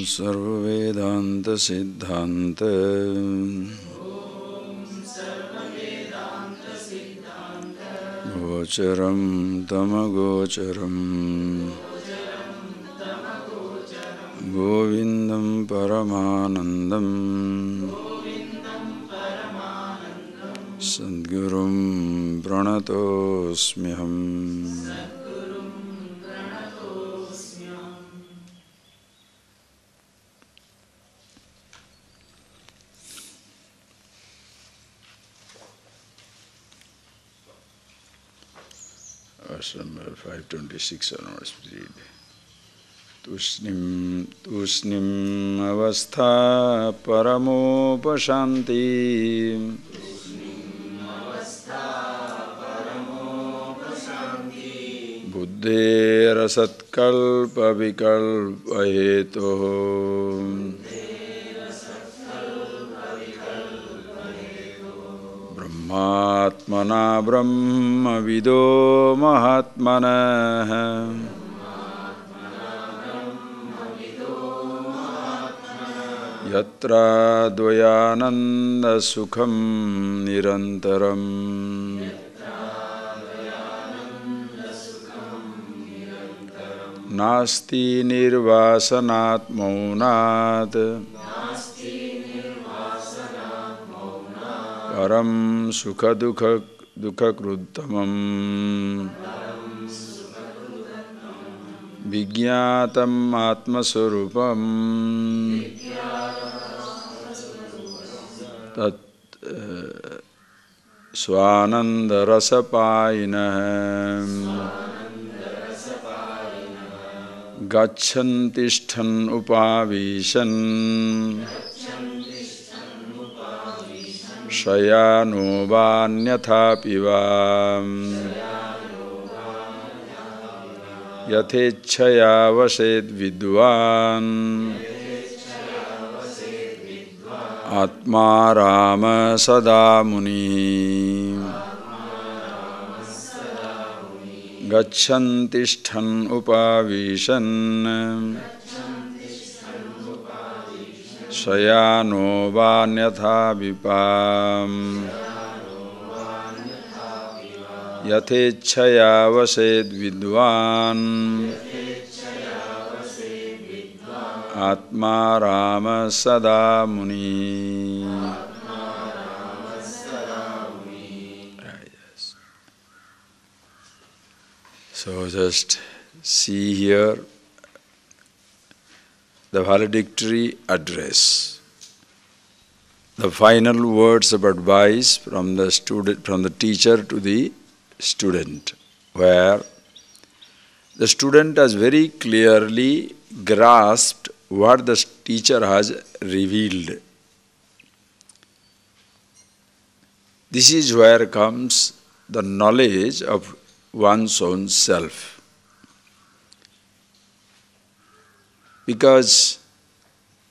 सर्ववेदांत सिद्धांत गोचरं तमगोचरं गोविंदं परमानंदं सद्गुरुं प्रणतोऽस्म्यहम्। Verse number 526 onwards, read. Tusnim avastha paramopashanti buddhera satkalpa vikalpa hetoh brahmatmana brahmavido mahatmanah yatra dvayananda sukham nirantaram nasti nirvasanat maunat param sukha dukha kruttamam vijñātam atmasvarupam tat svananda rasapāyinah gacchantishtham upavishan shayano vānyatha pivam yathechaya vaset vidvan atma rama sada muni gacchantishtham upavishan shayano vānyatha vipam yathechaya vaset vidvan atma rama sada muni. Yes. So just see here the valedictory address, the final words of advice from the student, from the teacher to the student, where the student has very clearly grasped what the teacher has revealed. This is where comes the knowledge of one's own self. Because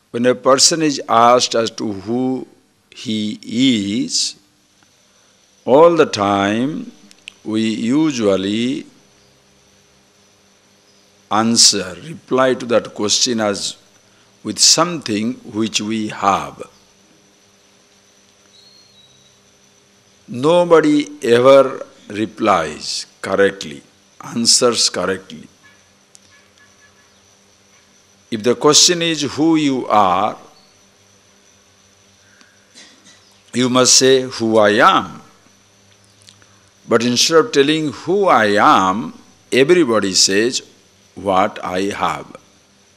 when a person is asked as to who he is, all the time we usually reply to that question as with something which we have. Nobody ever replies correctly, answers correctly. If the question is who you are, you must say who I am. But instead of telling who I am, everybody says what I have.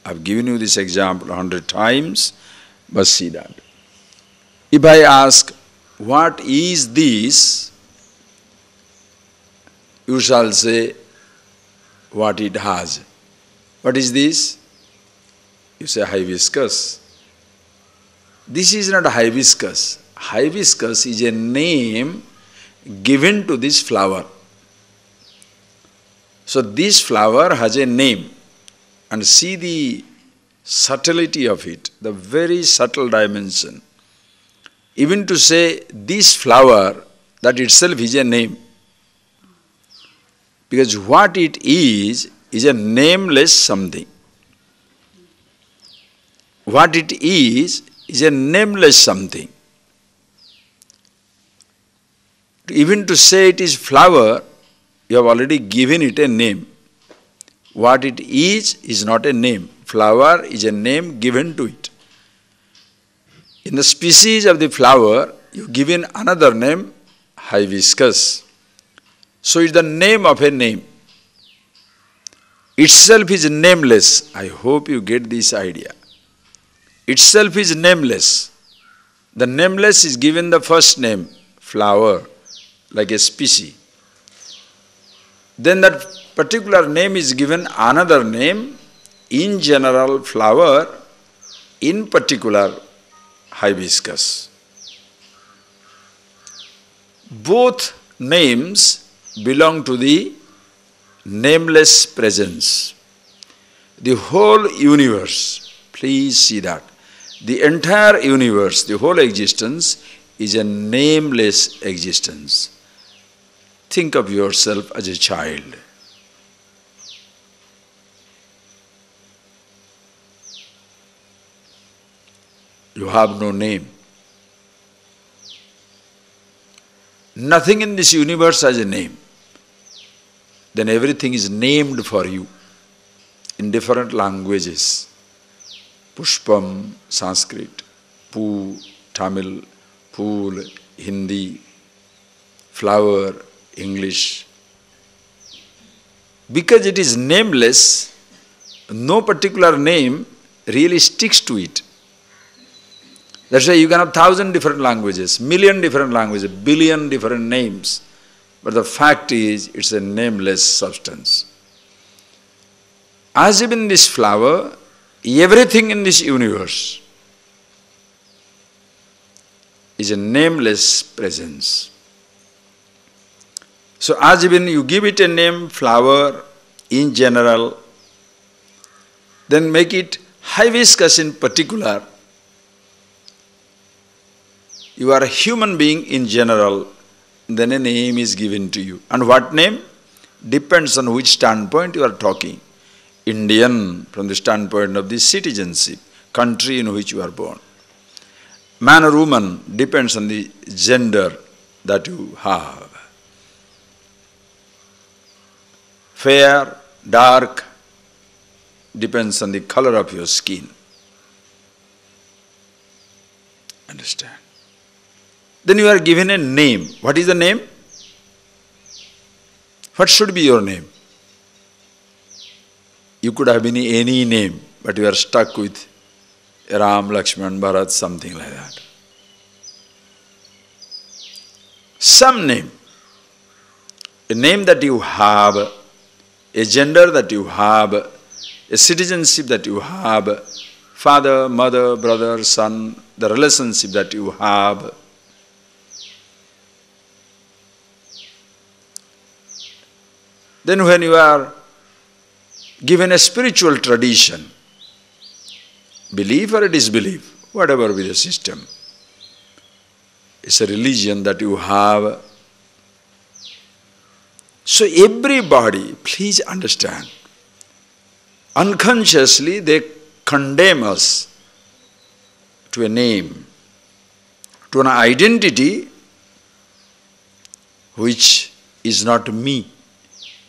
I've given you this example 100 times, but see that. If I ask, what is this? You shall say what it has. What is this? You say hibiscus. This is not hibiscus. Hibiscus is a name given to this flower. So this flower has a name. And see the subtlety of it, the very subtle dimension. Even to say this flower, that itself is a name. Because what it is a nameless something. what it is a nameless something. Even to say it is flower, you have already given it a name. What it is not a name. Flower is a name given to it. In the species of the flower, you give in another name, hibiscus. So it's the name of a name. Itself is nameless. I hope you get this idea. Itself is nameless. The nameless is given the first name, flower, like a species. Then that particular name is given another name, in general flower, in particular hibiscus. Both names belong to the nameless presence. The whole universe, please see that. The entire universe, the whole existence is a nameless existence. Think of yourself as a child. You have no name. Nothing in this universe has a name. Then everything is named for you in different languages. Pushpam, Sanskrit, Pu, Tamil, Pool, Hindi, flower, English. Because it is nameless, no particular name really sticks to it. That's why you can have 1,000 different languages, million different languages, billion different names. But the fact is, it's a nameless substance. As even this flower, everything in this universe is a nameless presence. So as even you give it a name, flower, in general, then make it hibiscus in particular. You are a human being in general, then a name is given to you. And what name? Depends on which standpoint you are talking. Indian, from the standpoint of the citizenship, country in which you are born. Man or woman depends on the gender that you have. Fair, dark, depends on the color of your skin. Understand? Then you are given a name. What is the name? What should be your name? You could have been any name, but you are stuck with Ram, Lakshman, Bharat, something like that. Some name. A name that you have, a gender that you have, a citizenship that you have, father, mother, brother, son, the relationship that you have. Then when you are given a spiritual tradition, belief or disbelief, whatever be the system, it's a religion that you have. So everybody, please understand, unconsciously they condemn us to a name, to an identity which is not me.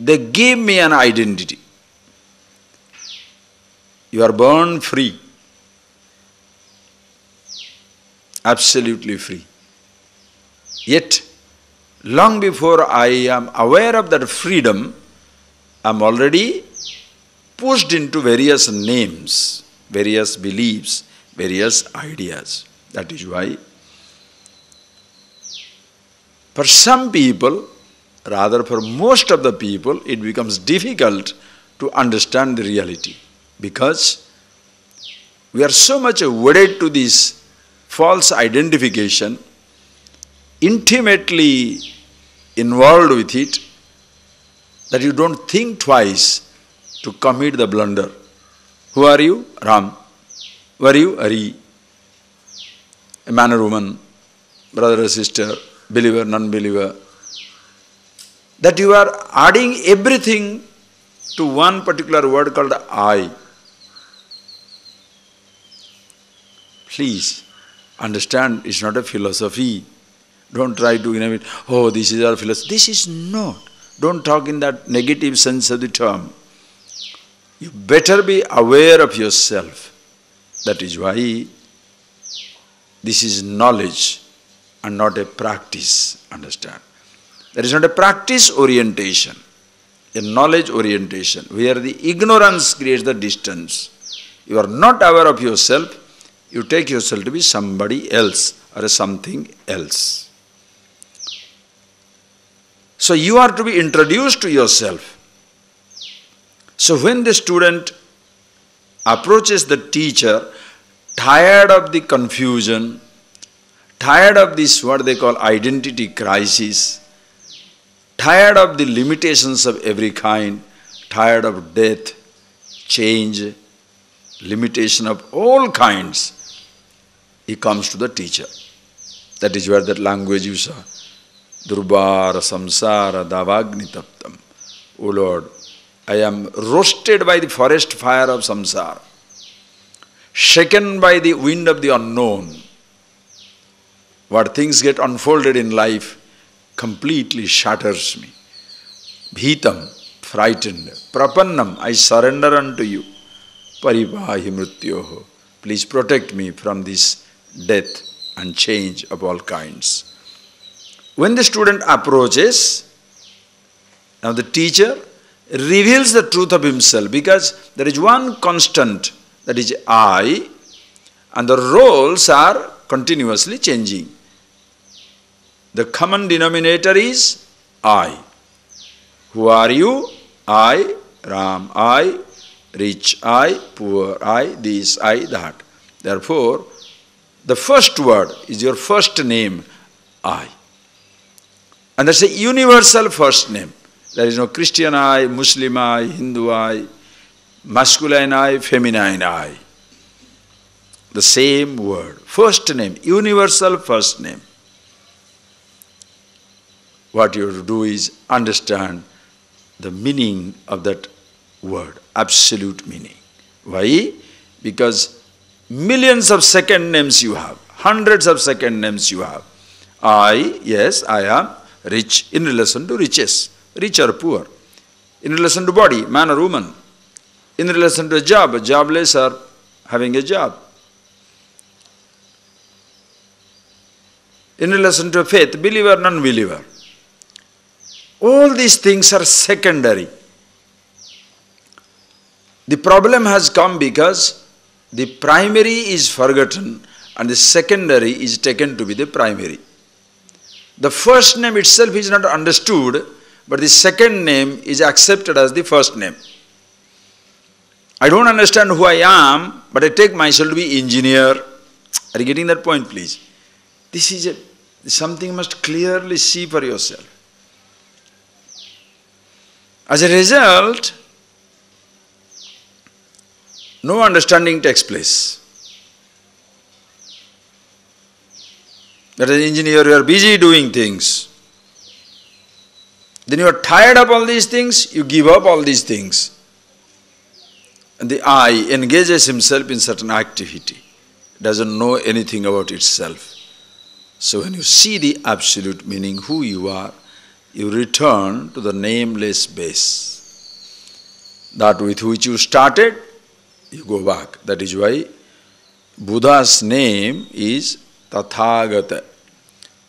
They give me an identity. You are born free, absolutely free. Yet, long before I am aware of that freedom, I am already pushed into various names, various beliefs, various ideas. That is why, for some people, rather for most of the people, it becomes difficult to understand the reality. Because we are so much wedded to this false identification, intimately involved with it, that you don't think twice to commit the blunder. Who are you? Ram. Who are you? Hari. A man or woman, brother or sister, believer, non-believer. That you are adding everything to one particular word called I. Please understand, it's not a philosophy. Don't try to innovate, oh, this is our philosophy. This is not. Don't talk in that negative sense of the term. You better be aware of yourself. That is why this is knowledge and not a practice, understand. There is not a practice orientation, a knowledge orientation, where the ignorance creates the distance. You are not aware of yourself, you take yourself to be somebody else or something else. So you are to be introduced to yourself. So when the student approaches the teacher, tired of the confusion, tired of this what they call identity crisis, tired of the limitations of every kind, tired of death, change, limitation of all kinds, he comes to the teacher. That is where that language you saw. Durbara samsara davagni taptam. O Lord, I am roasted by the forest fire of samsara, shaken by the wind of the unknown. What things get unfolded in life completely shatters me. Bhitam, frightened. Prapannam, I surrender unto you. Paripahi mrityoho. Please protect me from this death and change of all kinds. When the student approaches, now the teacher reveals the truth of himself, because there is one constant, that is I, and the roles are continuously changing. The common denominator is I. Who are you? I, Ram, I, rich I, poor I, this, I, that. Therefore, the first word is your first name, I. And that's a universal first name. There is no Christian I, Muslim I, Hindu I, masculine I, feminine I. The same word. First name, universal first name. What you have to do is understand the meaning of that word, absolute meaning. Why? Because millions of second names you have, hundreds of second names you have. I, yes, I am rich in relation to riches, rich or poor. In relation to body, man or woman. In relation to a job, jobless or having a job. In relation to a faith, believer, non-believer. All these things are secondary. The problem has come because the primary is forgotten and the secondary is taken to be the primary. The first name itself is not understood, but the second name is accepted as the first name. I don't understand who I am, but I take myself to be engineer. Are you getting that point, please? This is something you must clearly see for yourself. As a result, no understanding takes place. That as an engineer, you are busy doing things. Then you are tired of all these things, you give up all these things. And the I engages himself in certain activity, doesn't know anything about itself. So when you see the absolute meaning, who you are, you return to the nameless base. That with which you started, you go back. That is why Buddha's name is Tathagata.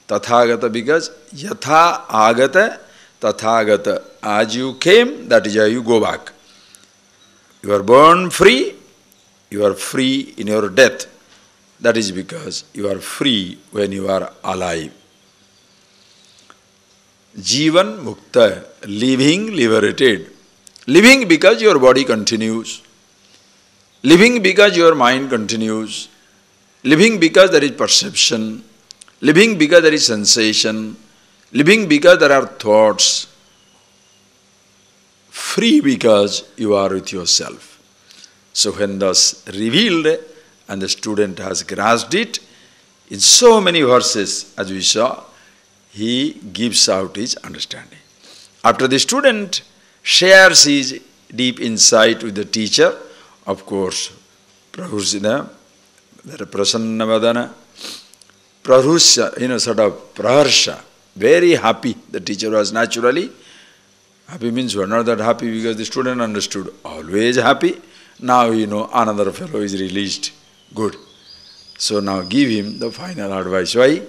Tathagata because Yatha Agata Tathagata. As you came, that is how you go back. You are born free, you are free in your death. That is because you are free when you are alive. Jivan Mukta, living liberated. Living because your body continues. Living because your mind continues. Living because there is perception. Living because there is sensation. Living because there are thoughts. Free because you are with yourself. So when thus revealed and the student has grasped it, in so many verses as we saw, he gives out his understanding. After the student shares his deep insight with the teacher, of course, Prabhupada That prasanna vadana, prahusya, sort of praharsha, very happy. The teacher was naturally happy. Means we are not that happy because the student understood. Always happy. Now another fellow is released. Good. So now give him the final advice. Why?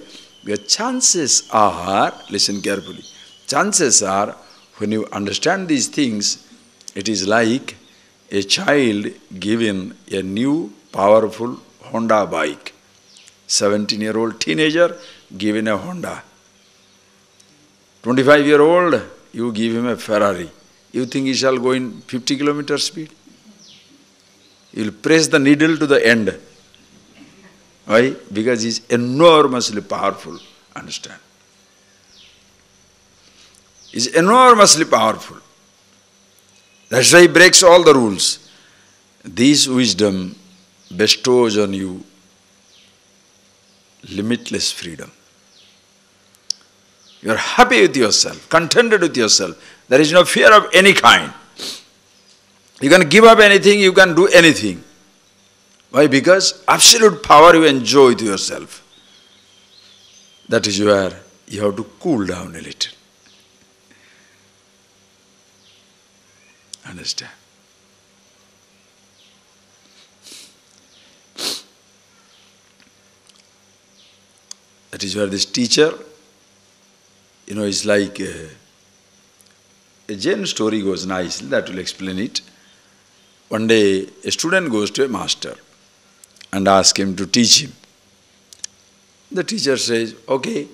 Because chances are, listen carefully, chances are when you understand these things, it is like a child given a new powerful Honda bike. 17-year-old teenager given a Honda. 25-year-old, you give him a Ferrari. You think he shall go in 50 km speed? He will press the needle to the end. Why? Because he is enormously powerful. Understand? He is enormously powerful. That's why he breaks all the rules. This wisdom bestows on you limitless freedom. You are happy with yourself, contented with yourself. There is no fear of any kind. You can give up anything, you can do anything. Why? Because absolute power you enjoy with yourself. That is where you have to cool down a little. Understand? That is where this teacher, it's like a Jain story goes nicely, that will explain it. One day, a student goes to a master and asks him to teach him. The teacher says, okay,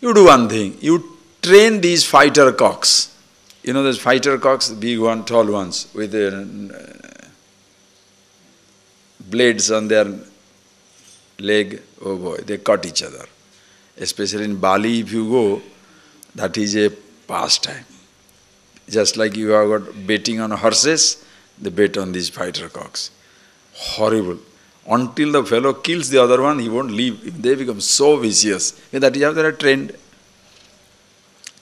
you do one thing, you train these fighter cocks. Those fighter cocks, the big one, tall ones, with blades on their leg. Oh boy, they cut each other. Especially in Bali, if you go, that is a pastime. Just like you have got betting on horses, they bet on these fighter cocks. Horrible. Until the fellow kills the other one, he won't leave. They become so vicious. That is how they are trained.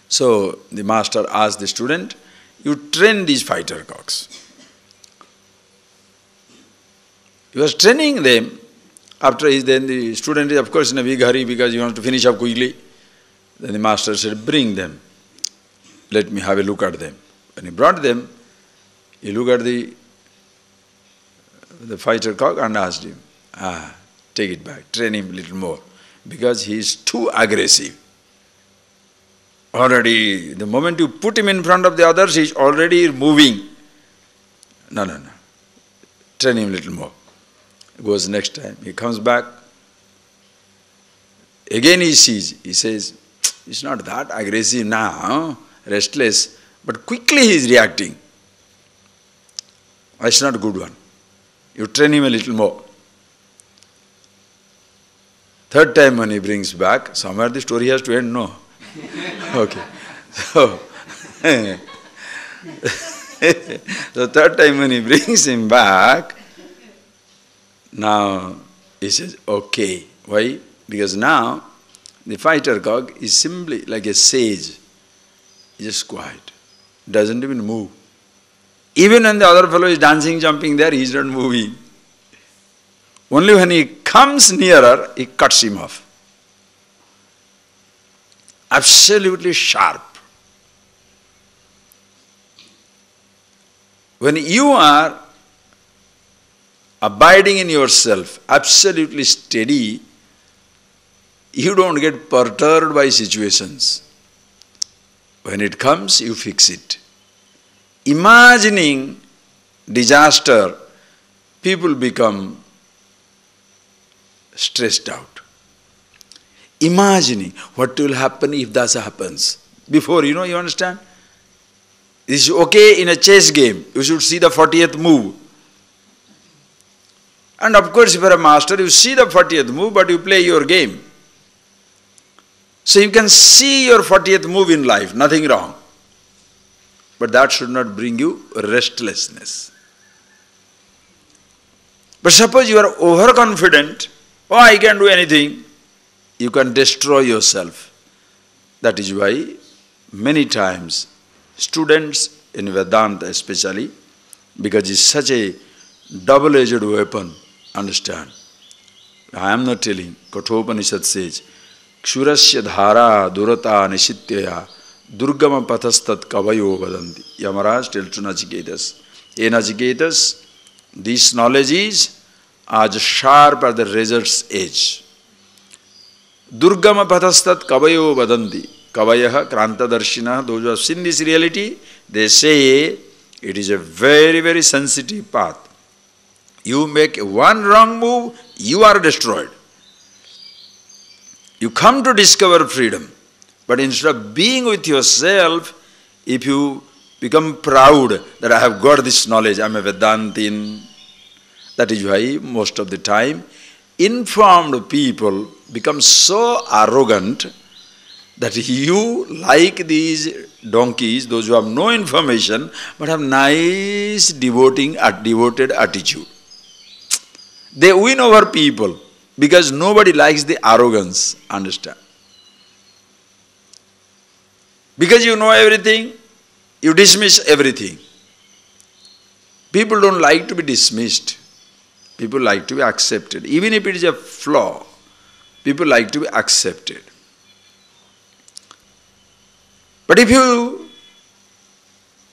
So the master asked the student, you train these fighter cocks. He was training them. Then the student is of course in a big hurry because he wants to finish up quickly. Then the master said, bring them. Let me have a look at them. When he brought them, he looked at the fighter cock and asked him, take it back, train him a little more. Because he is too aggressive. Already, the moment you put him in front of the others, he is already moving. No. Train him a little more. He goes next time. He comes back. Again he sees. He says, it's not that aggressive now, restless. But quickly he is reacting. It's not a good one. You train him a little more. Third time when he brings back, somewhere the story has to end, no? Okay. So, the third time when he brings him back, now he says, okay. Why? Because now the fighter cock is simply like a sage. He's just quiet. Doesn't even move. Even when the other fellow is dancing, jumping there, he's not moving. Only when he comes nearer, he cuts him off. Absolutely sharp. When you are abiding in yourself, absolutely steady, you don't get perturbed by situations. When it comes, you fix it. Imagining disaster, people become stressed out. Imagining what will happen if that happens. Before, you understand? It's okay in a chess game. You should see the 40th move. And of course, if you are a master, you see the 40th move, but you play your game. So you can see your 40th move in life, nothing wrong. But that should not bring you restlessness. But suppose you are overconfident, I can do anything, you can destroy yourself. That is why many times students in Vedanta especially, because it's such a double-edged weapon, Understand? I am not telling. Kathopanishad says, Kshurasya dhara durata nishityaya durgama pathastat kavayo vadanti. Yamaraj tells to Nachiketas, "Hey Nachiketas, this knowledge is as sharp as the razor's edge. Durgama pathastat kavayo vadanti." Kavayaha, Krantadarshina, those who have seen this reality, they say it is a very, very sensitive path. You make one wrong move, you are destroyed. You come to discover freedom, but instead of being with yourself, if you become proud that I have got this knowledge, I am a Vedantin, that is why most of the time informed people become so arrogant that you, like these donkeys, those who have no information, but have nice devoted attitude. They win over people because nobody likes the arrogance, understand? Because you know everything, you dismiss everything. People don't like to be dismissed. People like to be accepted. Even if it is a flaw, people like to be accepted. But if you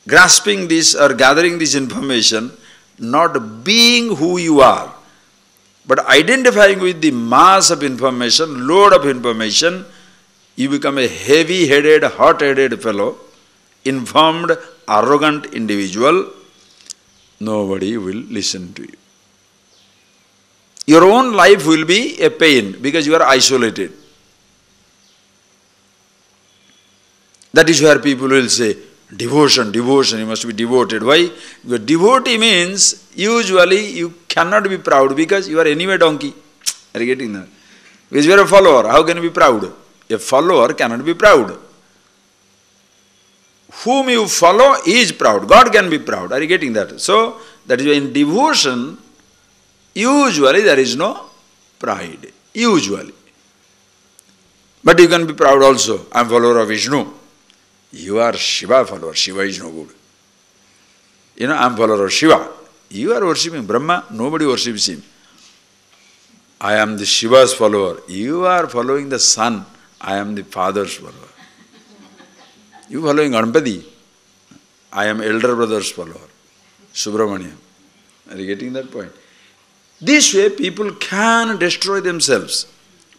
grasping this or gathering this information, not being who you are, but identifying with the mass of information, load of information, you become a heavy-headed, hot-headed fellow, informed, arrogant individual. Nobody will listen to you. Your own life will be a pain because you are isolated. That is where people will say, devotion, devotion, you must be devoted. Why? Because devotee means usually you cannot be proud because you are anyway donkey. Are you getting that? Because you are a follower, how can you be proud? A follower cannot be proud. Whom you follow is proud. God can be proud. Are you getting that? So, that is why in devotion, usually there is no pride. Usually. But you can be proud also. I am follower of Vishnu. You are Shiva follower. Shiva is no good. You know, I am follower of Shiva. You are worshipping Brahma. Nobody worships him. I am the Shiva's follower. You are following the sun. I am the father's follower. You following Ganpati. I am elder brother's follower. Subramaniam. Are you getting that point? This way people can destroy themselves.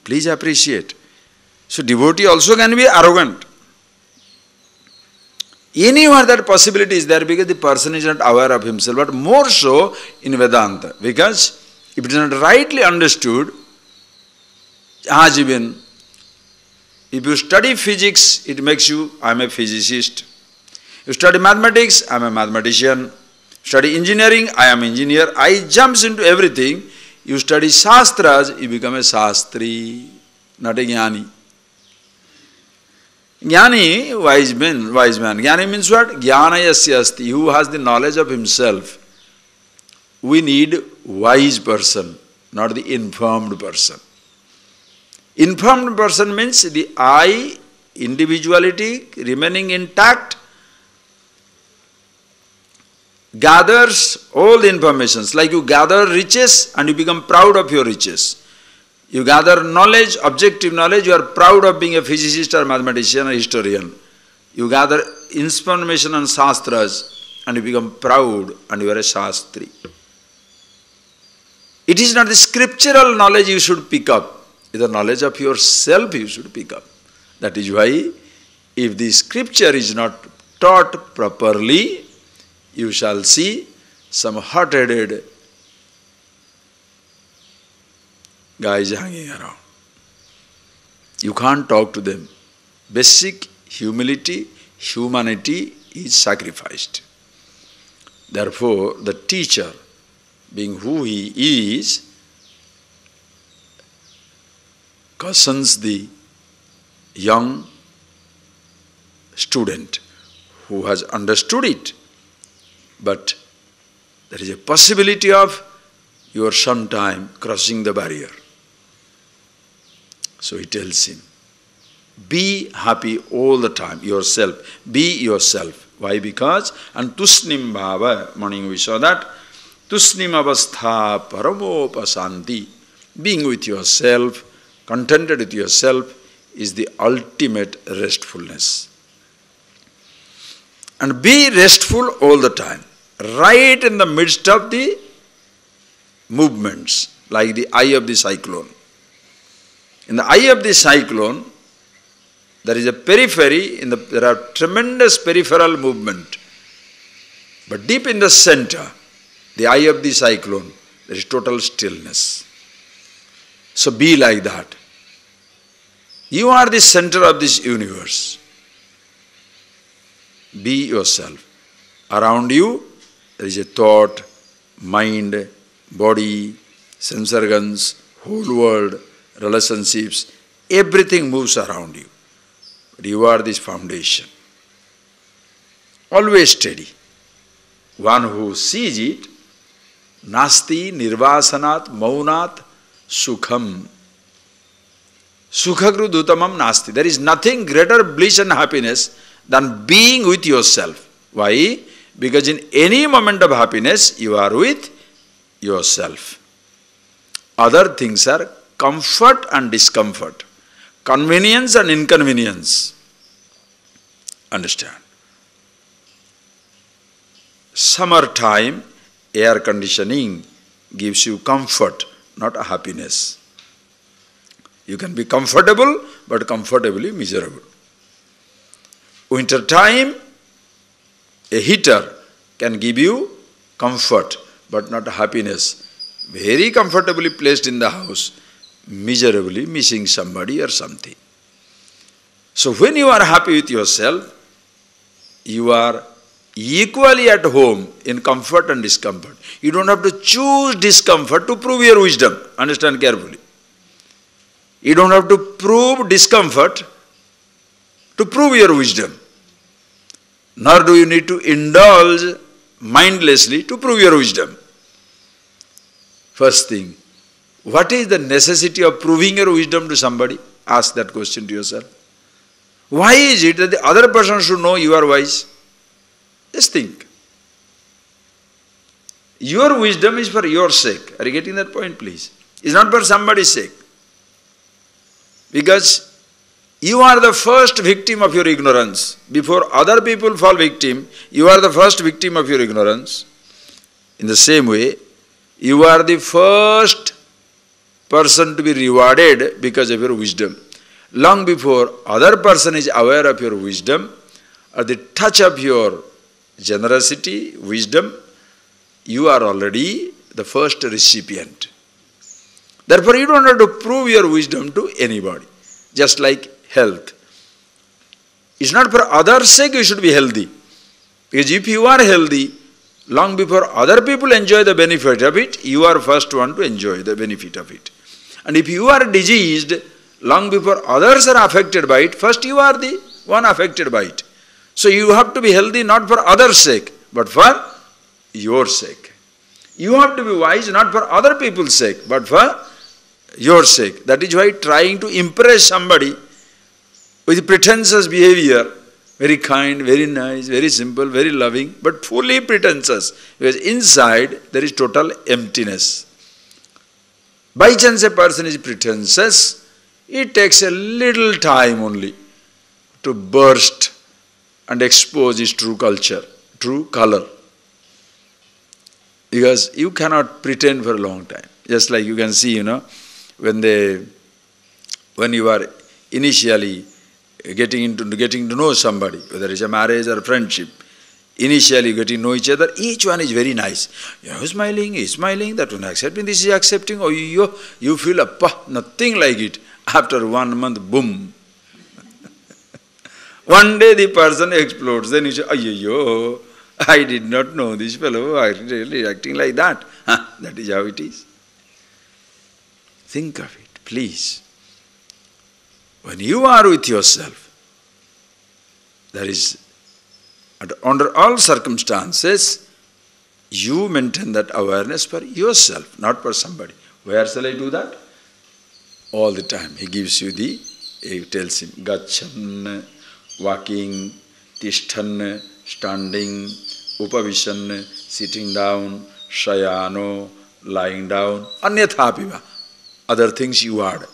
Please appreciate. So devotee also can be arrogant. Anywhere that possibility is there because the person is not aware of himself, but more so in Vedanta. Because if it is not rightly understood, Ajibin, if you study physics, it makes you, I am a physicist. You study mathematics, I am a mathematician. Study engineering, I am engineer. I jumps into everything. You study Shastras, you become a Shastri, not a Jnani. Jnani, wise man. Jnani means what? Jnanayasya asti, who has the knowledge of himself. We need wise person, not the informed person. Informed person means the I, individuality remaining intact, gathers all the informations. Like you gather riches and you become proud of your riches. You gather knowledge, objective knowledge, you are proud of being a physicist or mathematician or historian. You gather information on Shastras and you become proud and you are a Shastri. It is not the scriptural knowledge you should pick up. It is the knowledge of yourself you should pick up. That is why if the scripture is not taught properly, you shall see some hot-headed guys hanging around. You can't talk to them. Basic humility, humanity is sacrificed. Therefore, the teacher, being who he is, cautions the young student who has understood it. But there is a possibility of your sometime crossing the barrier. So he tells him, be happy all the time, yourself. Be yourself. Why? Because, and tusnim bhava, morning we saw that, Tusnim avastha paramopasanti. Being with yourself, contented with yourself, is the ultimate restfulness. And be restful all the time, right in the midst of the movements, like the eye of the cyclone. In the eye of the cyclone, there is a periphery, there are tremendous peripheral movement. But deep in the center, the eye of the cyclone, there is total stillness. So be like that. You are the center of this universe. Be yourself. Around you, there is a thought, mind, body, sense organs, whole world, relationships. Everything moves around you. But you are this foundation. Always steady. One who sees it, nasti nirvasanat maunat sukham. Sukhagru dutamam nasti. There is nothing greater bliss and happiness than being with yourself. Why? Because in any moment of happiness, you are with yourself. Other things are comfort and discomfort, convenience and inconvenience. Understand? Summertime, air conditioning gives you comfort, not a happiness. You can be comfortable, but comfortably miserable. Winter time, a heater can give you comfort, but not happiness. Very comfortably placed in the house, miserably missing somebody or something. So when you are happy with yourself, you are equally at home in comfort and discomfort. You don't have to choose discomfort to prove your wisdom. Understand carefully. You don't have to prove discomfort to prove your wisdom. Nor do you need to indulge mindlessly to prove your wisdom. First thing, what is the necessity of proving your wisdom to somebody? Ask that question to yourself. Why is it that the other person should know you are wise? Just think. Your wisdom is for your sake. Are you getting that point, please? It's not for somebody's sake. Because you are the first victim of your ignorance. Before other people fall victim, you are the first victim of your ignorance. In the same way, you are the first person to be rewarded because of your wisdom. Long before other person is aware of your wisdom, or the touch of your generosity, wisdom, you are already the first recipient. Therefore, you don't have to prove your wisdom to anybody. Just like health. It's not for others' sake you should be healthy. Because if you are healthy, long before other people enjoy the benefit of it, you are first one to enjoy the benefit of it. And if you are diseased, long before others are affected by it, first you are the one affected by it. So you have to be healthy not for others' sake, but for your sake. You have to be wise not for other people's sake, but for your sake. That is why trying to impress somebody with pretentious behavior, very kind, very nice, very simple, very loving, but fully pretentious, because inside there is total emptiness. By chance a person is pretentious, it takes a little time only to burst and expose his true culture, true color. Because you cannot pretend for a long time. Just like you can see, when you are initially getting to know somebody, whether it's a marriage or a friendship, initially getting to know each other, each one is very nice. He's smiling, that one accepting, this is accepting, you feel nothing like it. After 1 month, boom. One day the person explodes, then you say, I did not know this fellow, I really acting like that. That is how it is. Think of it, please. When you are with yourself, there is, under all circumstances, you maintain that awareness for yourself, not for somebody. Where shall I do that? All the time. He gives you he tells him, Gachan, walking, Tishthan, standing, Upavishan, sitting down, shayano, lying down, anyatha piva. Other things you add.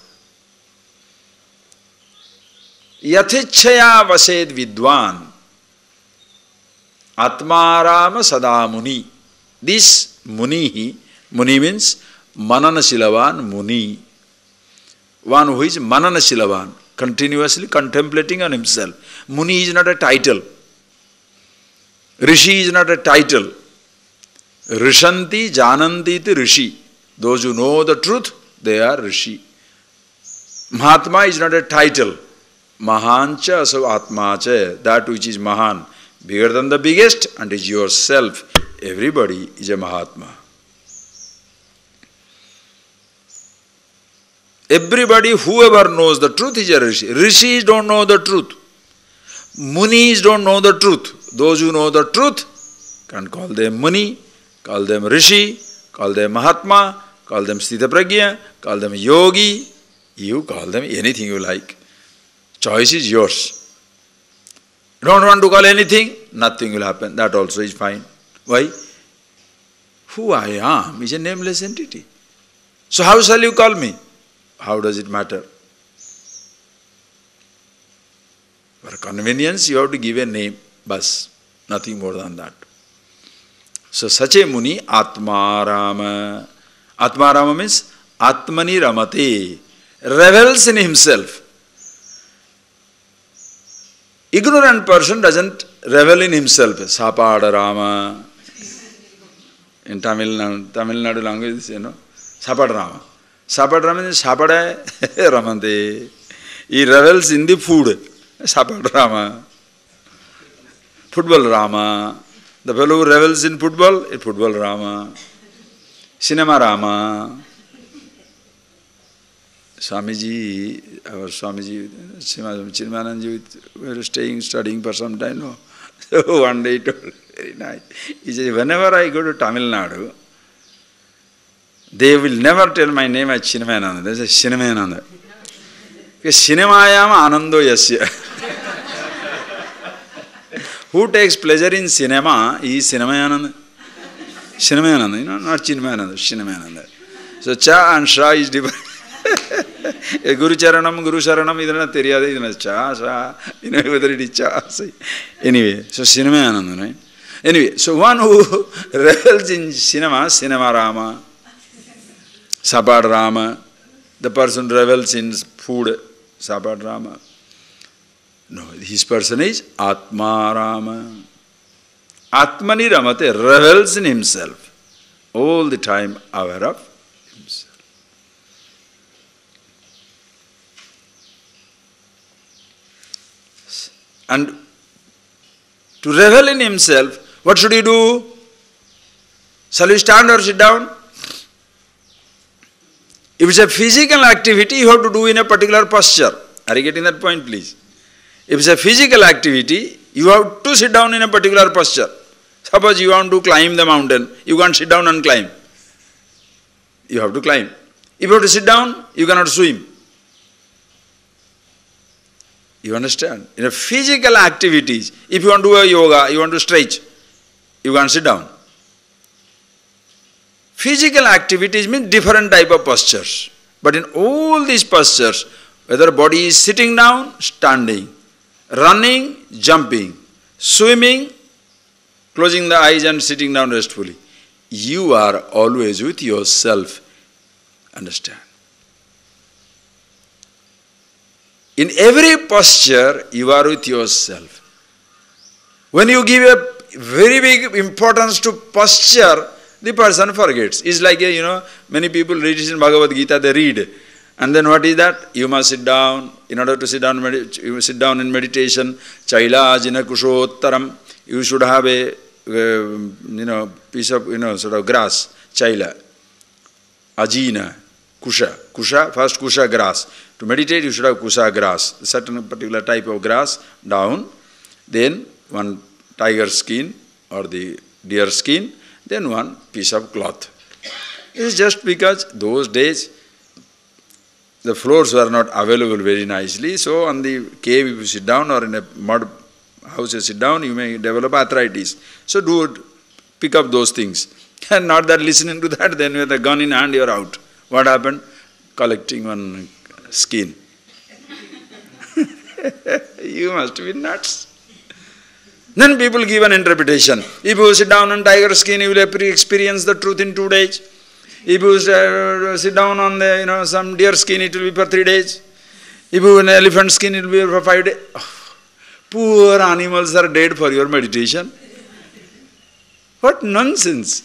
Yathichaya vased vidwan, atmarama sada muni. This muni means manana silavan muni. One who is manana silavan, continuously contemplating on himself. Muni is not a title. Rishi is not a title. Rishanti jananti iti rishi. Those who know the truth, they are rishi. Mahatma is not a title. Mahancha asav atmacha, that which is Mahan, bigger than the biggest, and is yourself. Everybody is a Mahatma. Everybody, whoever knows the truth is a Rishi. Rishis don't know the truth. Munis don't know the truth. Those who know the truth can call them Muni, call them Rishi, call them Mahatma, call them Sthita Prajna, call them Yogi. You call them anything you like. Choice is yours. You don't want to call anything, nothing will happen. That also is fine. Why? Who I am is a nameless entity. So how shall you call me? How does it matter? For convenience, you have to give a name, bas, nothing more than that. So such a Muni, Atmarama. Atmarama means Atmani Ramate, revels in himself. Ignorant person doesn't revel in himself. Sapada Rama. In Tamil Nadu language, you know, Sapada Rama. Sapada Rama means Sapada Ramante. He revels in the food. Sapada Rama. Football Rama. The fellow who revels in football, is football Rama. Cinema Rama. Swamiji, our Swamiji, Chinmayananji, we were studying for some time. No? So one day he told, very nice. He said, whenever I go to Tamil Nadu, they will never tell my name as Chinmayananda. They say Cinemayananda. Because Cinemayam Anando Yasya. Who takes pleasure in cinema, he is Cinemayananda. Cinemayananda, you know, not Chinmayananda, Cinemayananda. So Cha and Shra is different. Guru Charanam, Guru Sharanam, idana theriyade, idana Cha, Shra, you know, whether it is Cha. Anyway, so Cinemayananda, right? Anyway, so one who revels in cinema, Cinema Rama, Sapad Rama, the person revels in food, Sapad Rama. No, his person is Atma Rama. Atmani Ramate, revels in himself, all the time aware of himself. And to revel in himself, what should you do? Shall you stand or sit down? If it's a physical activity, you have to do in a particular posture. Are you getting that point, please? If it's a physical activity, you have to sit down in a particular posture. Suppose you want to climb the mountain, you can't sit down and climb. You have to climb. If you have to sit down, you cannot swim. You understand? In a physical activities, if you want to do a yoga, you want to stretch, you can't sit down. Physical activities mean different type of postures. But in all these postures, whether body is sitting down, standing, running, jumping, swimming, closing the eyes and sitting down restfully, you are always with yourself. Understand? In every posture, you are with yourself. When you give a very big importance to posture, the person forgets. It's like, many people read it in Bhagavad Gita, they read. And then what is that? You must sit down. In order to sit down, you sit down in meditation. Chaila ajina kushottaram. You should have a, piece of, sort of grass. Chaila. Ajina. Kusha. Kusha, first kusha grass. To meditate, you should have kusha grass. A certain particular type of grass down. Then one tiger skin or the deer skin. Then one piece of cloth. It is just because those days the floors were not available very nicely. So on the cave, if you sit down, or in a mud house you sit down, you may develop arthritis. So pick up those things. And not that listening to that, then with a gun in hand, you're out. What happened? Collecting one skin. You must be nuts. Then people give an interpretation. If you sit down on tiger skin, you will experience the truth in 2 days. If you sit down on the, some deer skin, it will be for 3 days. If you have an elephant skin, it will be for 5 days. Oh, poor animals are dead for your meditation. What nonsense.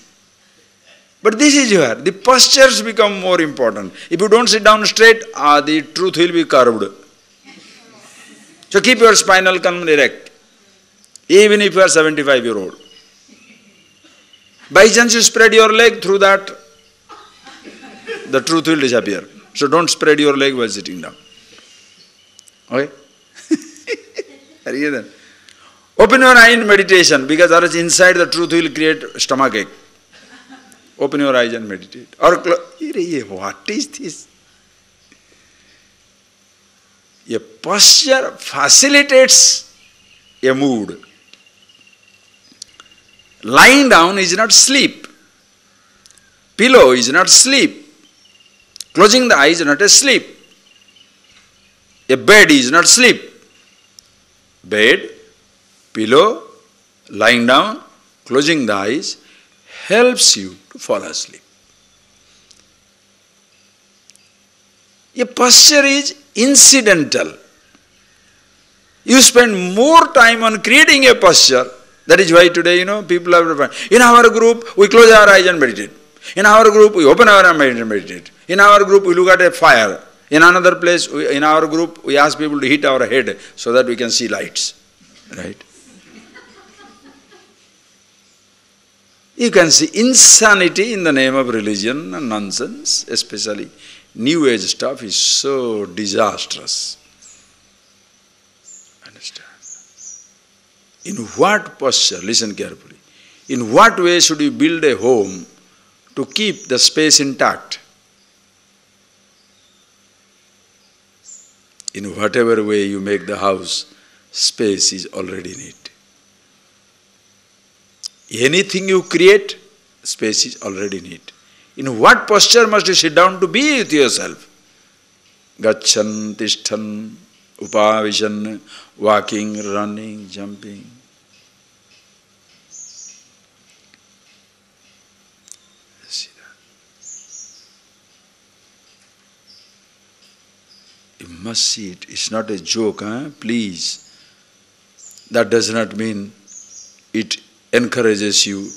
But this is where the postures become more important. If you don't sit down straight, the truth will be curved. So keep your spinal column erect, even if you are 75-year-old. By chance you spread your leg, through that, the truth will disappear. So don't spread your leg while sitting down. Okay? Are you there? Open your eye in meditation, because otherwise inside the truth will create stomachache. Open your eyes and meditate. Or what is this? A posture facilitates a mood. Lying down is not sleep. Pillow is not sleep. Closing the eyes is not a sleep. A bed is not sleep. Bed, pillow, lying down, closing the eyes helps you to fall asleep. A posture is incidental. You spend more time on creating a posture. That is why today, people are... In our group, we close our eyes and meditate. In our group, we open our eyes and meditate. In our group, we look at a fire. In another place, in our group, we ask people to hit our head so that we can see lights. Right? You can see insanity in the name of religion and nonsense, especially New Age stuff is so disastrous. Understand? In what posture, listen carefully, in what way should you build a home to keep the space intact? In whatever way you make the house, space is already in it. Anything you create, space is already in it. In what posture must you sit down to be with yourself? Gachan, tishthan, upavishan, walking, running, jumping. See that. You must see it. It's not a joke, please. That does not mean it encourages you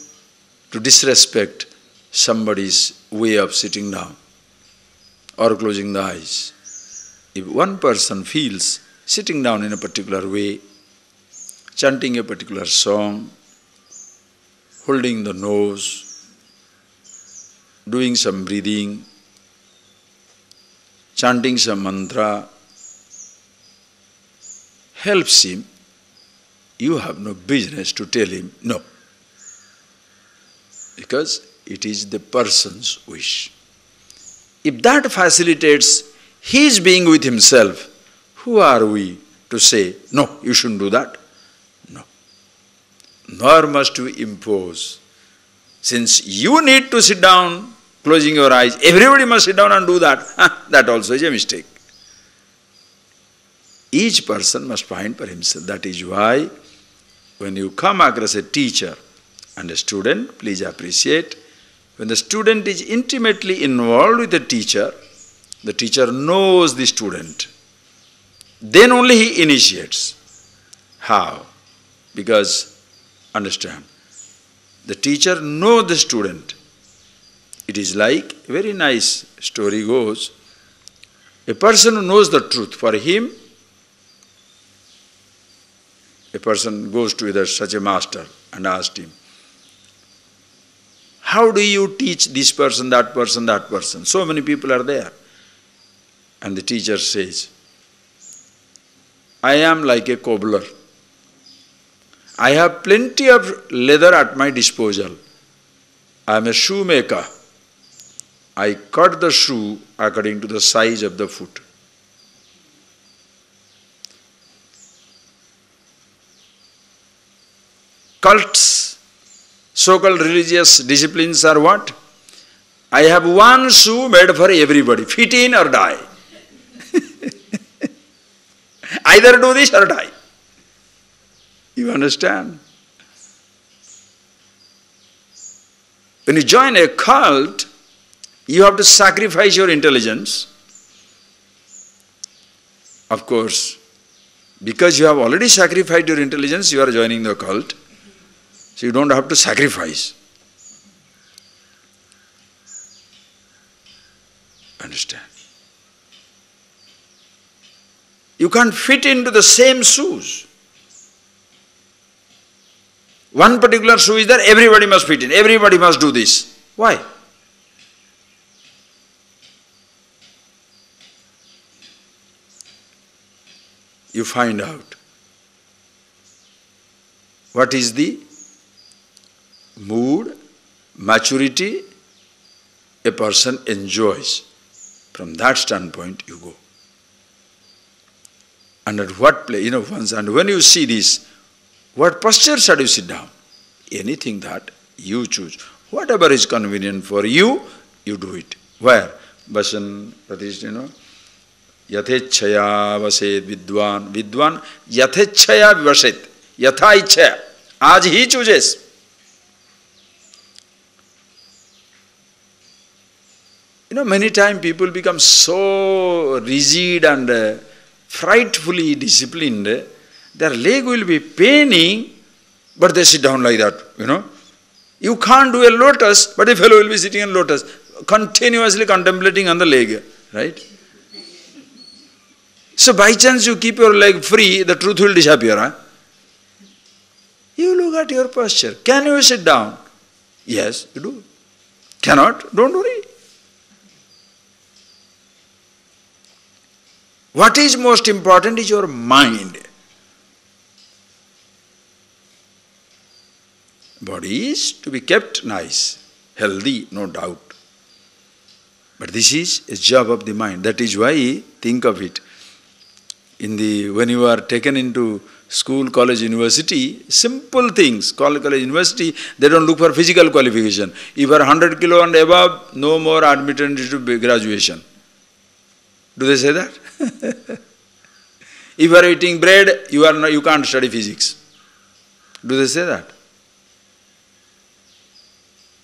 to disrespect somebody's way of sitting down or closing the eyes. If one person feels sitting down in a particular way, chanting a particular song, holding the nose, doing some breathing, chanting some mantra, helps him, you have no business to tell him no. Because it is the person's wish. If that facilitates his being with himself, who are we to say, no, you shouldn't do that? No. Nor must we impose. Since you need to sit down, closing your eyes, everybody must sit down and do that. That also is a mistake. Each person must find for himself. That is why when you come across a teacher and a student, please appreciate, when the student is intimately involved with the teacher knows the student. Then only he initiates. How? Because, understand, the teacher knows the student. It is like, a very nice story goes, a person who knows the truth, for him, a person goes to either such a master and asks him, how do you teach this person, that person, that person? So many people are there. And the teacher says, I am like a cobbler. I have plenty of leather at my disposal. I am a shoemaker. I cut the shoe according to the size of the foot. Cults So-called religious disciplines are what? I have one shoe made for everybody. Fit in or die. Either do this or die. You understand? When you join a cult, you have to sacrifice your intelligence. Of course, because you have already sacrificed your intelligence, you are joining the cult. So you don't have to sacrifice. Understand? You can't fit into the same shoes. One particular shoe is there, everybody must fit in, everybody must do this. Why? You find out what is the mood, maturity a person enjoys. From that standpoint, you go. And at what place, once, and when you see this, what posture shall you sit down? Anything that you choose. Whatever is convenient for you, you do it. Where? Vasan, Pratishtha, Yathechaya vaset vidwan. Vidwan, Yathechaya vaset. Yatha ichchaya. As he chooses. Many times people become so rigid and frightfully disciplined, their leg will be paining, but they sit down like that, You can't do a lotus, but a fellow will be sitting in lotus, continuously contemplating on the leg, right? So by chance you keep your leg free, the truth will disappear. Huh? You look at your posture. Can you sit down? Yes, you do. Cannot? Don't worry. What is most important is your mind. Body is to be kept nice, healthy, no doubt. But this is a job of the mind. That is why, think of it. When you are taken into school, college, university, simple things, college, university, they don't look for physical qualification. If you are 100 kilo and above, no more admittance to graduation. Do they say that? If you are eating bread, you can't study physics. Do they say that?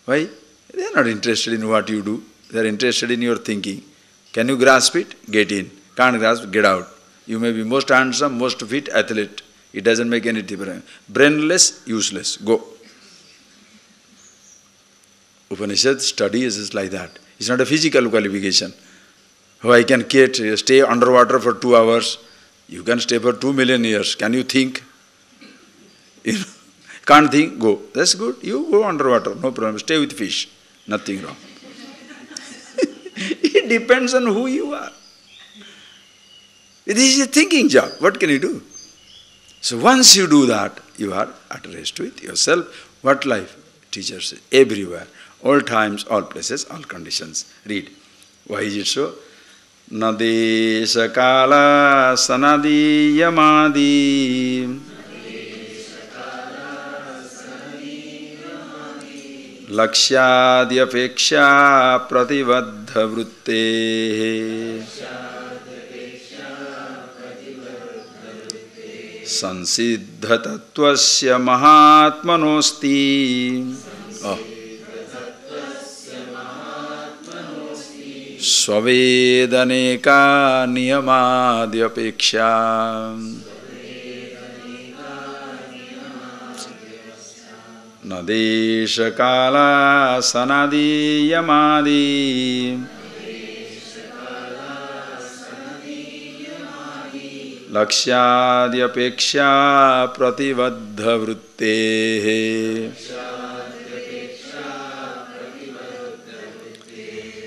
Why? They are not interested in what you do. They are interested in your thinking. Can you grasp it? Get in. Can't grasp, get out. You may be most handsome, most fit athlete. It doesn't make any difference. Brainless, useless. Go. Upanishad study is like that. It's not a physical qualification. Oh, I can stay underwater for 2 hours. You can stay for 2 million years. Can you think? Can't think? Go. That's good. You go underwater. No problem. Stay with fish. Nothing wrong. It depends on who you are. This is a thinking job. What can you do? So once you do that, you are at rest with yourself. What life? Teachers everywhere. All times, all places, all conditions. Read. Why is it so? Nadesha kala sanadi yamadi lakshyadyapeksha prativaddha vrutte sansiddha tattvasya mahatmanosti Svavedaneka niyamadyapeksha. Nadesha kala sanadi yamadi Lakshadyapeksha prativaddha vrutte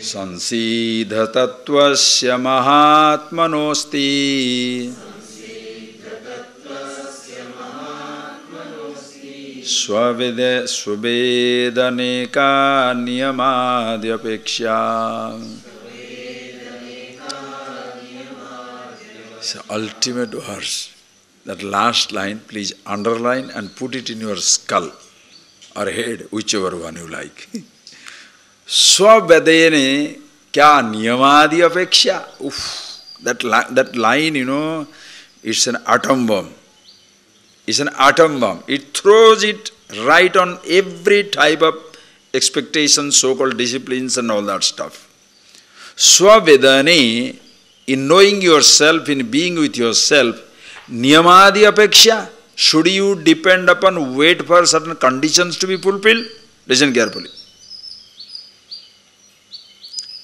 Sansidha tattvasya mahatmanosti Svavedaneka niyamadyapeksha. It's the ultimate verse. That last line, please underline and put it in your skull. or head, whichever one you like. Swavedene kya niyamadi apeksha. That line, it's an atom bomb. It's an atom bomb. It throws it right on every type of expectation, so-called disciplines and all that stuff. Swavedane, in knowing yourself, in being with yourself, niyamadi apeksha, should you depend upon, wait for certain conditions to be fulfilled? Listen carefully.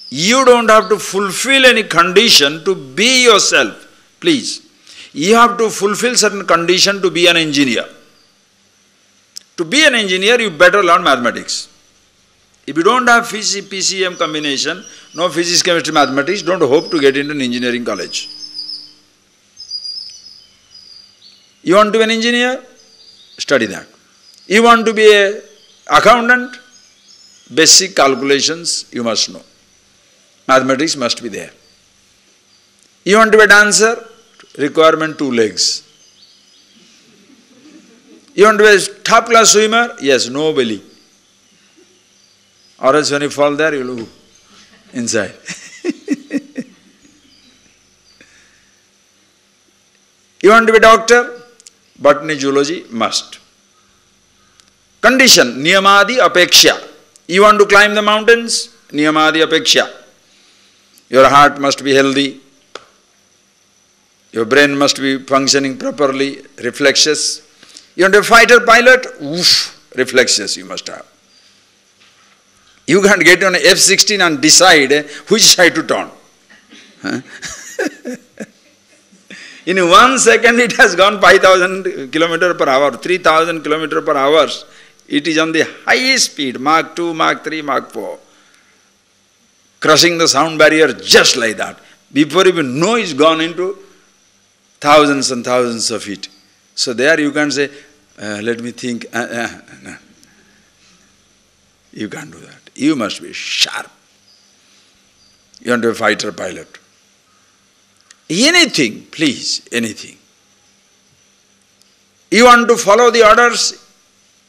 You don't have to fulfill any condition to be yourself. Please. You have to fulfill certain condition to be an engineer. To be an engineer, you better learn mathematics. If you don't have PCM combination, no physics, chemistry, mathematics, don't hope to get into an engineering college. You want to be an engineer? Study that. You want to be an accountant? Basic calculations you must know. Mathematics must be there. You want to be a dancer? Requirement 2 legs. You want to be a top class swimmer? Yes, no belly. Or else when you fall there, you will inside. You want to be a doctor? Botany, zoology, must. Condition, niyamadi apeksha. You want to climb the mountains? Niyamadi apeksha. Your heart must be healthy. Your brain must be functioning properly, reflexes. You want a fighter pilot? Whoosh, reflexes you must have. You can't get on F-16 and decide which side to turn. In 1 second it has gone 5,000 km per hour, 3,000 km per hour. It is on the highest speed, Mach 2, Mach 3, Mach 4. Crossing the sound barrier just like that. Before you even know it's gone into thousands and thousands of feet. So there you can't say, let me think. No. You can't do that. You must be sharp. You want to be a fighter pilot. Anything, please, anything. You want to follow the orders?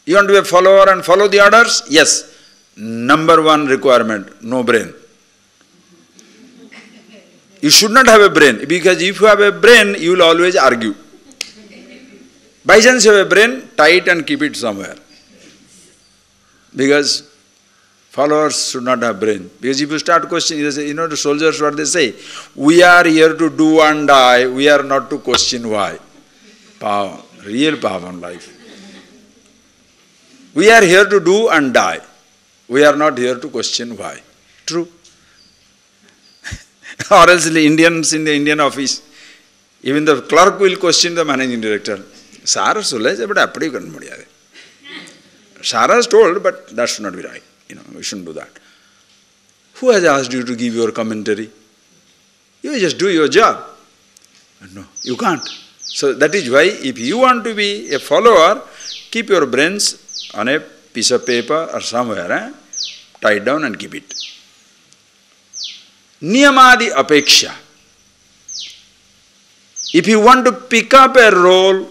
You want to be a follower and follow the orders? Yes. Number 1 requirement, no brain. You should not have a brain, because if you have a brain, you will always argue. By chance you have a brain, tie it and keep it somewhere. Because followers should not have brain. Because if you start questioning, the soldiers what they say, we are here to do and die, we are not to question why. Power, real power on life. We are here to do and die. We are not here to question why. True. Or else the Indians in the Indian office, even the clerk will question the managing director. Sir, Shara is told, but that should not be right. We shouldn't do that. Who has asked you to give your commentary? You just do your job. No, you can't. So that is why if you want to be a follower, keep your brains on a piece of paper or somewhere, tie it down and keep it. Niyamadi apeksha. If you want to pick up a role,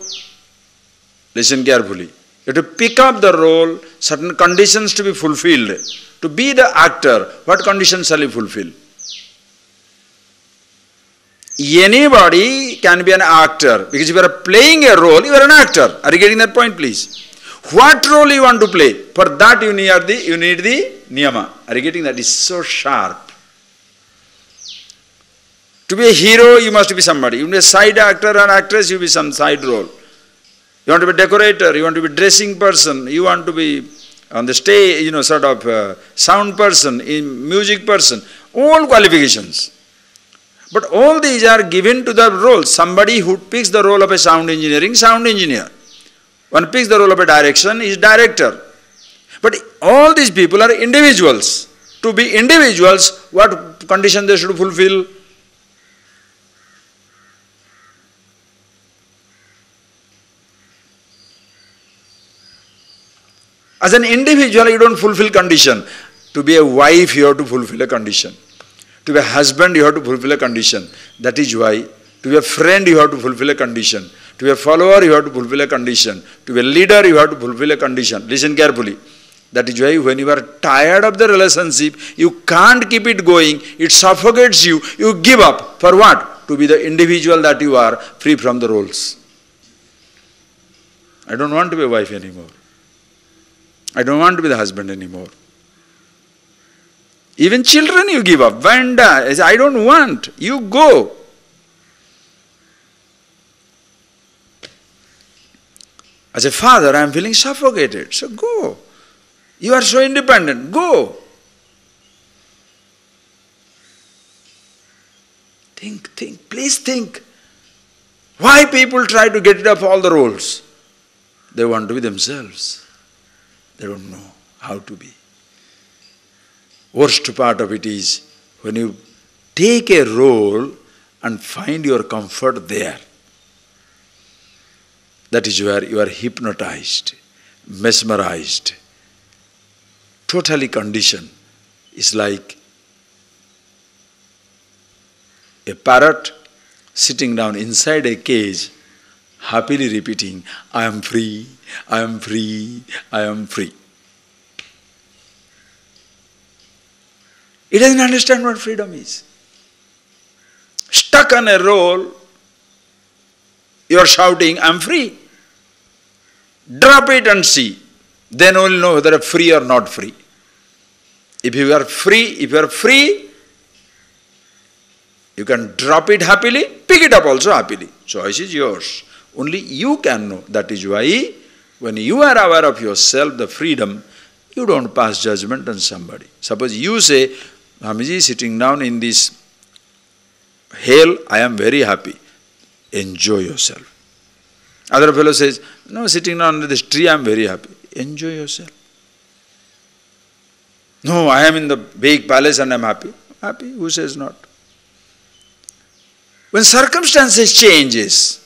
listen carefully. You have to pick up the role, certain conditions to be fulfilled. To be the actor, what conditions shall you fulfill? Anybody can be an actor, because if you are playing a role, you are an actor. Are you getting that point, please? What role you want to play? For that you need the niyama. Are you getting that? It's so sharp. To be a hero, you must be somebody. You want to be a side actor or actress, you be some side role. You want to be a decorator, you want to be a dressing person, you want to be on the stage, sort of sound person, music person, all qualifications. But all these are given to the role. Somebody who picks the role of a sound engineer. One picks the role of a direction, is director. But all these people are individuals. To be individuals, what condition they should fulfill? As an individual, you don't fulfill condition. To be a wife, you have to fulfill a condition. To be a husband, you have to fulfill a condition. That is why, to be a friend, you have to fulfill a condition. To be a follower, you have to fulfill a condition. To be a leader, you have to fulfill a condition. Listen carefully. That is why when you are tired of the relationship, you can't keep it going, it suffocates you, you give up. For what? To be the individual that you are, free from the roles. I don't want to be a wife anymore. I don't want to be the husband anymore. Even children you give up. Vanda, I don't want. You go. As a father, I am feeling suffocated. So go. You are so independent. Go. Think. Please think. Why people try to get rid of all the roles? They want to be themselves. They don't know how to be. Worst part of it is when you take a role and find your comfort there. That is where you are hypnotized, mesmerized, totally conditioned. It's like a parrot sitting down inside a cage, happily repeating, I am free, I am free, I am free. It doesn't understand what freedom is. Stuck on a role, you are shouting, I am free. Drop it and see. Then only know whether you are free or not free. If you are free, you can drop it happily, pick it up also happily. Choice is yours. Only you can know. That is why when you are aware of yourself, the freedom, you don't pass judgment on somebody. Suppose you say, Swamiji, sitting down in this hell, I am very happy. Enjoy yourself. Other fellow says, no, sitting down under this tree, I am very happy. Enjoy yourself. No, I am in the big palace and I am happy. Happy? Who says not? When circumstances changes,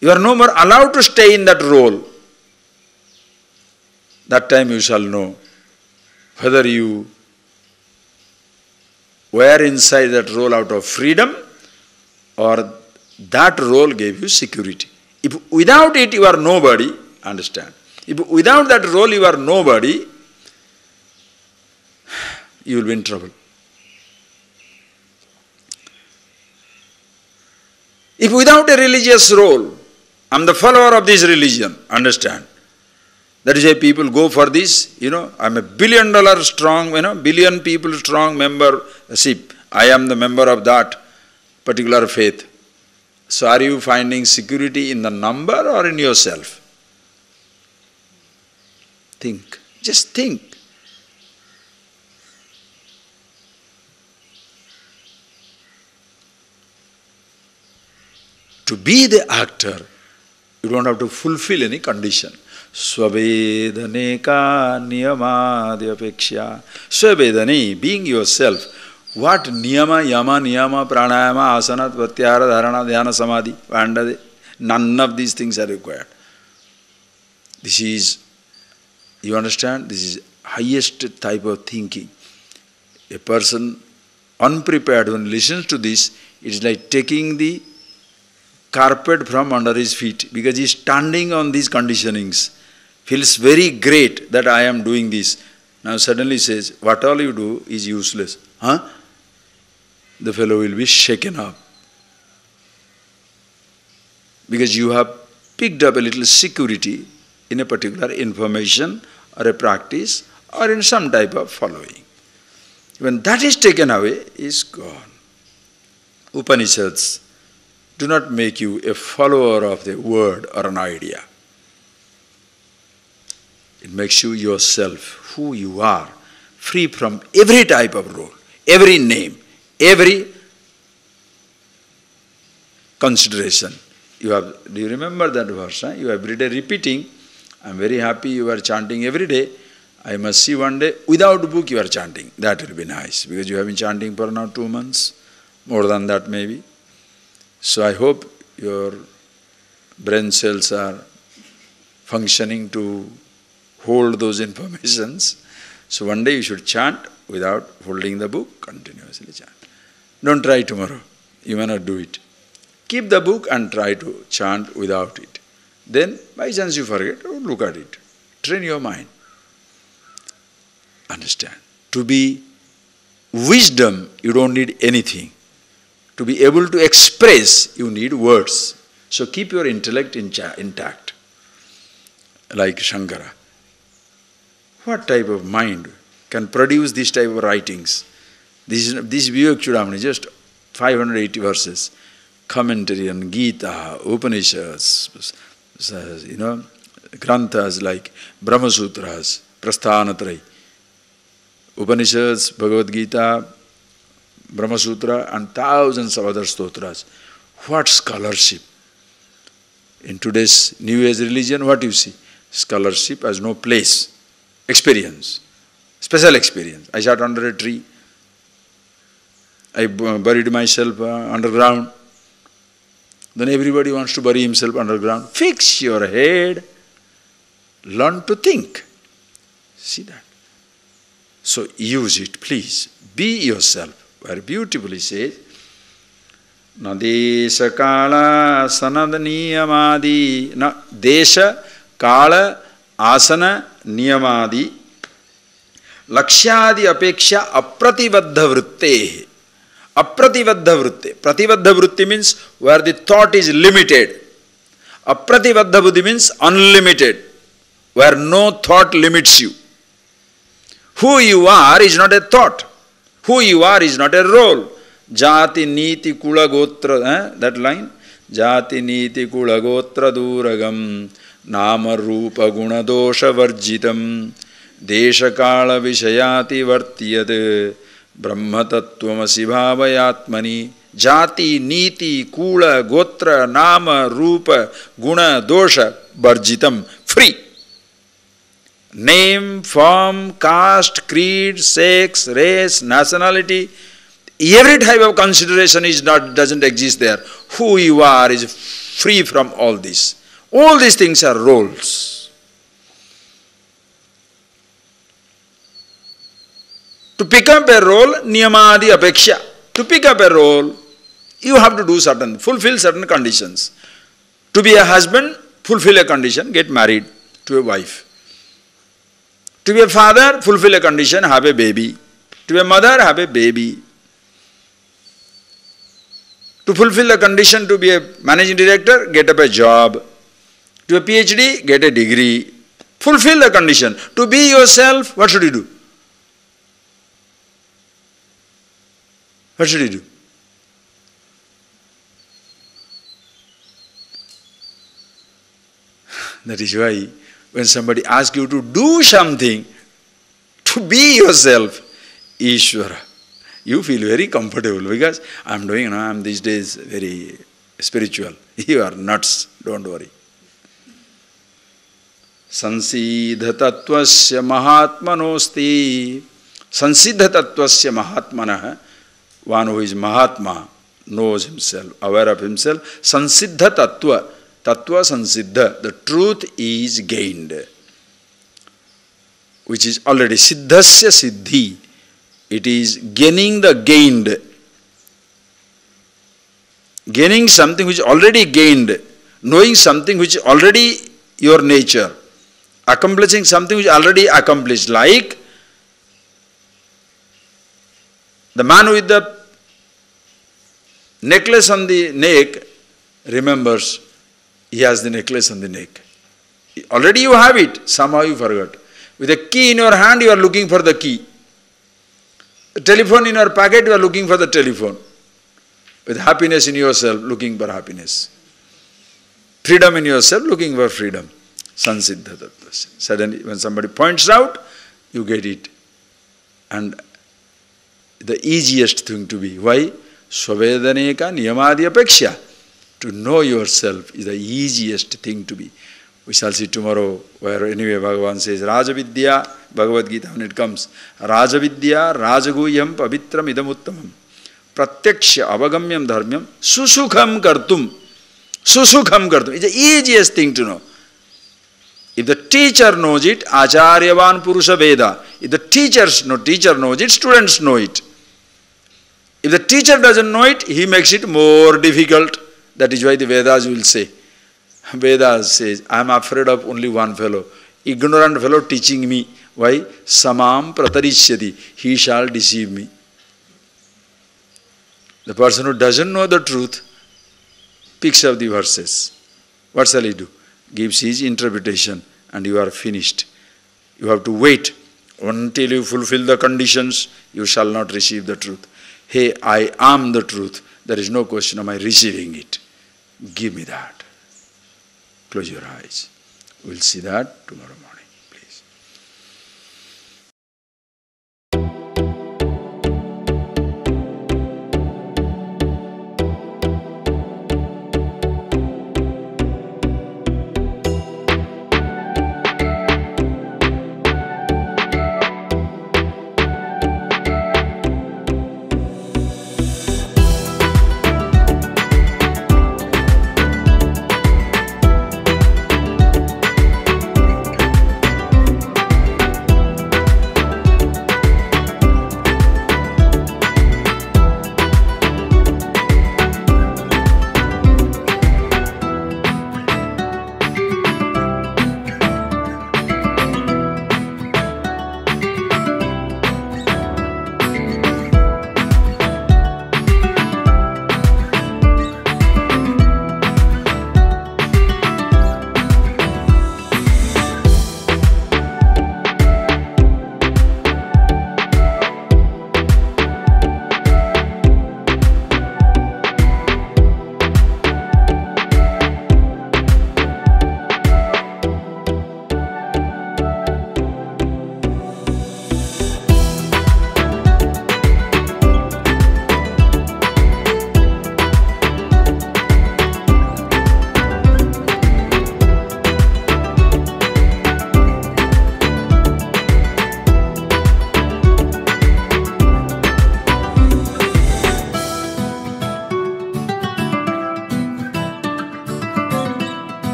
you are no more allowed to stay in that role. That time you shall know whether you were inside that role out of freedom or that role gave you security. If without it you are nobody, understand. If without that role you are nobody, you will be in trouble. If without a religious role, I am the follower of this religion, understand. That is why people go for this, I am a $1 billion strong, billion people strong membership. I am the member of that particular faith. So are you finding security in the number or in yourself? Think. Just think. To be the actor, you don't have to fulfill any condition. Swavedane ka niyamadyapeksha. Swavedane, being yourself. What niyama, yama, niyama, pranayama, asana, pratyahara, dharana, dhyana, samadhi, vandade? None of these things are required. This is, you understand, this is highest type of thinking. A person unprepared when listens to this, it is like taking the carpet from under his feet because he is standing on these conditionings. Feels very great that I am doing this. Now suddenly says, what all you do is useless. The fellow will be shaken up. Because you have picked up a little security in a particular information or a practice or in some type of following. When that is taken away, is gone. Upanishads do not make you a follower of the word or an idea. It makes you yourself, who you are, free from every type of role, every name, every consideration. Do you remember that verse? You are every day repeating, I am very happy you are chanting every day. I must see one day, without book you are chanting. That will be nice, because you have been chanting for now 2 months, more than that maybe. So I hope your brain cells are functioning to hold those informations. So one day you should chant without holding the book, continuously chant. Don't try tomorrow, you may not do it. Keep the book and try to chant without it. Then, by chance you forget, look at it. Train your mind. Understand. To be wisdom, you don't need anything. To be able to express, you need words. So keep your intellect intact. Like Shankara. What type of mind can produce this type of writings? This Vivek Chudamani, just 580 verses. Commentary on Gita, Upanishads, Granthas like Brahma Sutras, Prasthanatraya, Upanishads, Bhagavad Gita, Brahma Sutra, and thousands of other stotras. What scholarship! In today's New Age religion, what you see? Scholarship has no place. Experience. Special experience. I sat under a tree. I buried myself underground. Then everybody wants to bury himself underground. Fix your head. Learn to think. See that. So use it, please. Be yourself. Very beautifully says, na desha kala sanad niyamadi, na desha kala asana niyamadi, lakshyadi apeksha apratibadha vritte. Apratibadha vritte. Pratibadha vritti means where the thought is limited. Apratibadha buddhi means unlimited, where no thought limits you. Who you are is not a thought. Who you are is not a role. Jati niti kula gotra, that line. Jati niti kula gotra duragam, nama rupa guna dosha varjitam, desha kala vishayati vartiyat, brahma tattvamasi bhavayatmani. Jati niti kula gotra nama rupa guna dosha varjitam, free. Name, form, caste, creed, sex, race, nationality, every type of consideration doesn't exist there. Who you are is free from all this. All these things are roles. To pick up a role, niyamadi apeksha. To pick up a role, you have to do fulfill certain conditions. To be a husband, fulfill a condition, get married to a wife. To be a father, fulfill a condition, have a baby. To be a mother, have a baby. To fulfill a condition to be a managing director, get up a job. To a PhD, get a degree. Fulfill the condition. To be yourself, what should you do? What should you do? That is why when somebody asks you to do something, to be yourself, Ishvara, you feel very comfortable because I am these days very spiritual. You are nuts, don't worry. Sansiddha tattvasya mahatmanosti. Sansiddha tattvasya mahatmanah. One who is Mahatma knows himself, aware of himself. Sansiddha tattva. Tattva sansiddha. The truth is gained, which is already siddhasya siddhi. It is gaining the gained. Gaining something which is already gained. Knowing something which is already your nature. Accomplishing something which is already accomplished. Like the man with the necklace on the neck remembers he has the necklace on the neck. Already you have it, somehow you forgot. With a key in your hand, you are looking for the key. A telephone in your pocket, you are looking for the telephone. With happiness in yourself, looking for happiness. Freedom in yourself, looking for freedom. Sansiddha tattvasya. Suddenly, when somebody points out, you get it. And the easiest thing to be. Why? Swavedaneka niyamadi apeksha. To know yourself is the easiest thing to be. We shall see tomorrow where anyway Bhagavan says, Rajavidya, Bhagavad Gita when it comes, Rajavidya, Rajaguyam, Pavitram idamuttamam, Pratyaksha, Avagamyam dharmyam, Susukham kartum. Susukham kartum. It's the easiest thing to know. If the teacher knows it, Acharyavan Purusha Veda. If the teacher knows it, students know it. If the teacher doesn't know it, he makes it more difficult. That is why the Vedas will say. Vedas says, I am afraid of only one fellow. Ignorant fellow teaching me. Why? Samam pratarishyati. He shall deceive me. The person who doesn't know the truth picks up the verses. What shall he do? Gives his interpretation and you are finished. You have to wait until you fulfill the conditions. You shall not receive the truth. Hey, I am the truth. There is no question of my receiving it. Give me that. Close your eyes. We'll see that tomorrow morning.